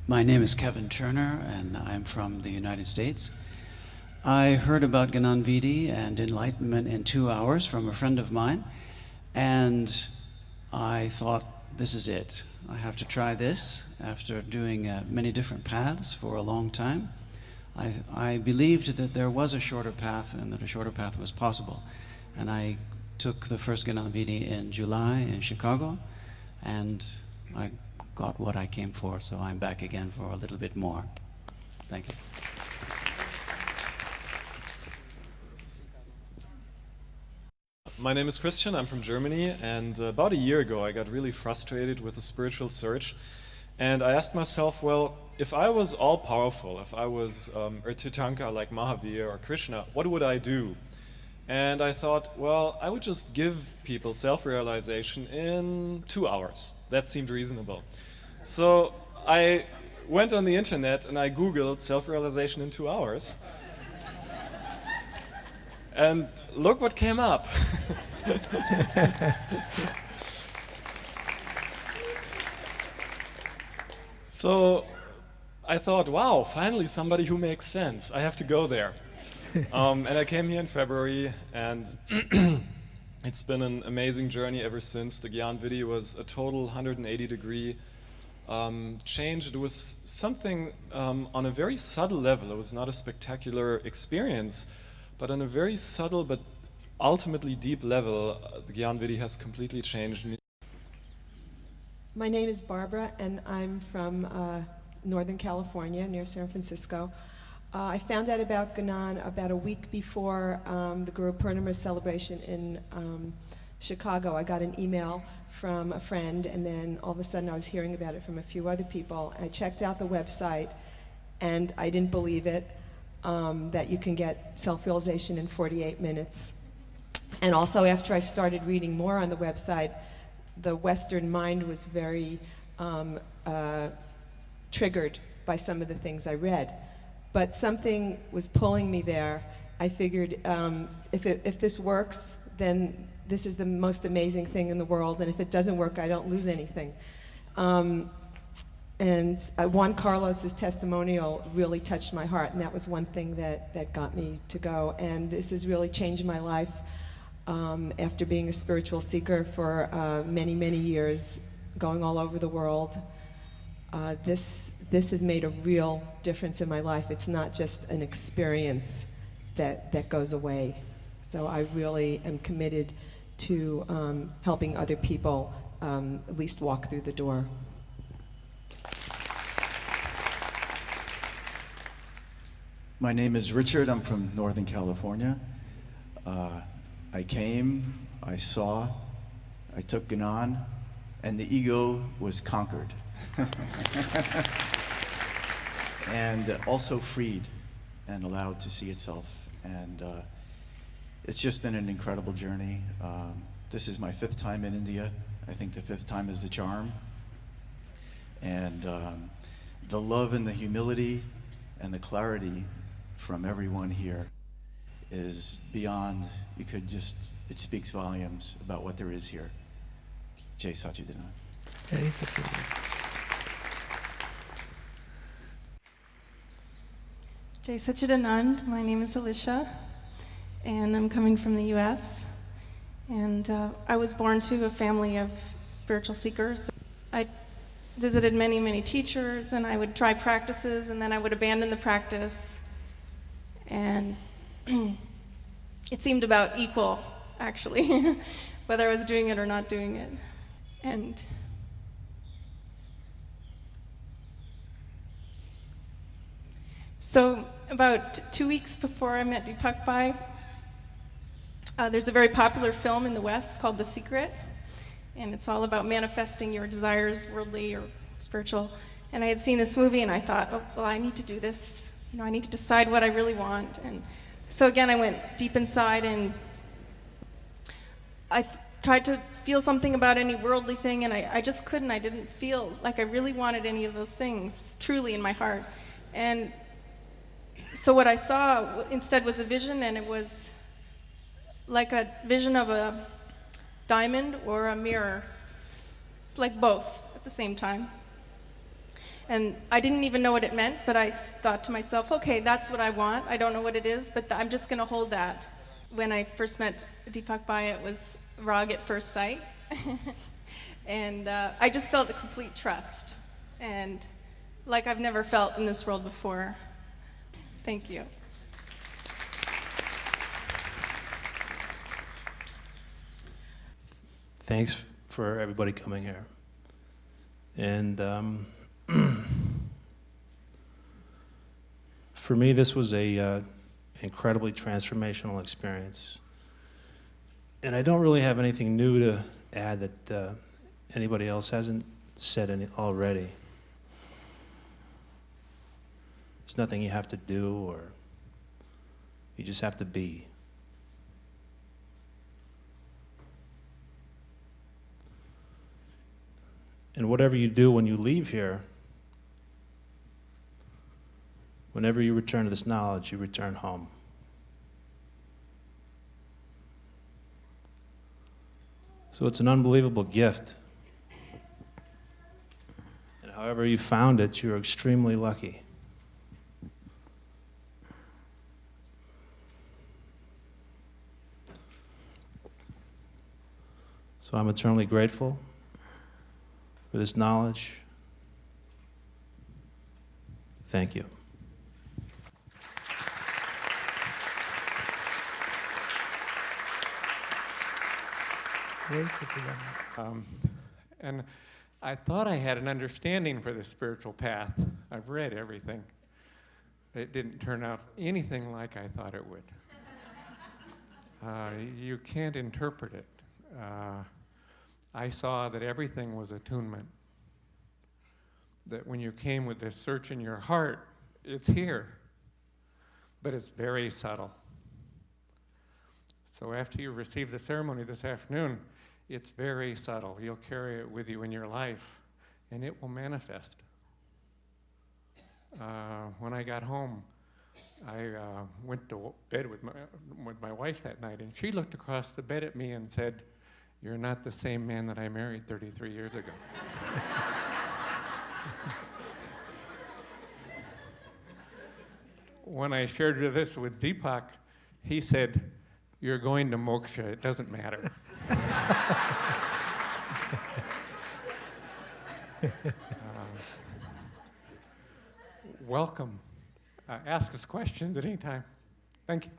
My name is Kevin Turner, and I'm from the United States. I heard about Gnan Vidhi and enlightenment in 2 hours from a friend of mine, and I thought, this is it. I have to try this after doing many different paths for a long time. I believed that there was a shorter path and that a shorter path was possible. And I took the first Gnan Vidhi in July in Chicago, and I got what I came for, so I'm back again for a little bit more. Thank you. My name is Christian, I'm from Germany, and about a year ago I got really frustrated with the spiritual search, and I asked myself, well, if I was all-powerful, if I was a Tirthankara like Mahavir or Krishna, what would I do? And I thought, well, I would just give people self-realization in 2 hours. That seemed reasonable. So I went on the internet and I Googled self-realization in 2 hours. And look what came up. So I thought, wow, finally somebody who makes sense. I have to go there. And I came here in February, and it's been an amazing journey ever since. The Gyan Vidhi was a total 180-degree change. It was something on a very subtle level. It was not a spectacular experience, but on a very subtle but ultimately deep level, the Gyan Vidhi has completely changed me. My name is Barbara, and I'm from Northern California, near San Francisco. I found out about Gnan about a week before the Guru Purnima celebration in Chicago. I got an email from a friend, and then all of a sudden I was hearing about it from a few other people. I checked out the website, and I didn't believe it, that you can get self-realization in 48 minutes. And also, after I started reading more on the website, the Western mind was very triggered by some of the things I read. But something was pulling me there. I figured if this works, then this is the most amazing thing in the world, and if it doesn't work, I don't lose anything. And Juan Carlos's testimonial really touched my heart, and that was one thing that got me to go. And this has really changed my life after being a spiritual seeker for many, many years, going all over the world. This has made a real difference in my life. It's not just an experience that goes away. So I really am committed to helping other people at least walk through the door. My name is Richard. I'm from Northern California. I came, I saw, I took Gnan, and the ego was conquered. And also freed and allowed to see itself. And it's just been an incredible journey. This is my 5th time in India. I think the 5th time is the charm. And the love and the humility and the clarity from everyone here is beyond, it speaks volumes about what there is here. Jai Sachidanand. Jai Sachidanand. Jai Sachidanand. My name is Alicia, and I'm coming from the US. And I was born to a family of spiritual seekers. I visited many, many teachers, and I would try practices, and then I would abandon the practice. And it seemed about equal, actually, whether I was doing it or not doing it. And so about 2 weeks before I met Deepak Bhai, there's a very popular film in the West called The Secret, and it's all about manifesting your desires, worldly or spiritual. And I had seen this movie, and I thought, oh, well, I need to do this. You know, I need to decide what I really want. And so again, I went deep inside, and I tried to feel something about any worldly thing, and I just couldn't. I didn't feel like I really wanted any of those things truly in my heart. And so what I saw instead was a vision, and it was like a vision of a diamond or a mirror. It's like both at the same time. And I didn't even know what it meant, but I thought to myself, okay, that's what I want. I don't know what it is, but I'm just going to hold that. When I first met Deepak Bai, it was Rag at first sight. And I just felt a complete trust, and like I've never felt in this world before. Thank you. Thanks for everybody coming here. And for me, this was a incredibly transformational experience. And I don't really have anything new to add that anybody else hasn't said already. There's nothing you have to do, or you just have to be. And whatever you do when you leave here, whenever you return to this knowledge, you return home. So it's an unbelievable gift. And however you found it, you're extremely lucky. So I'm eternally grateful for this knowledge. Thank you. And I thought I had an understanding for the spiritual path. I've read everything. It didn't turn out anything like I thought it would. You can't interpret it. I saw that everything was attunement. That when you came with this search in your heart, it's here, but it's very subtle. So after you receive the ceremony this afternoon, it's very subtle. You'll carry it with you in your life, and it will manifest. When I got home, I went to bed with my wife that night, and she looked across the bed at me and said, "You're not the same man that I married 33 years ago." When I shared this with Deepak, he said, "You're going to moksha, it doesn't matter." Welcome. Ask us questions at any time. Thank you.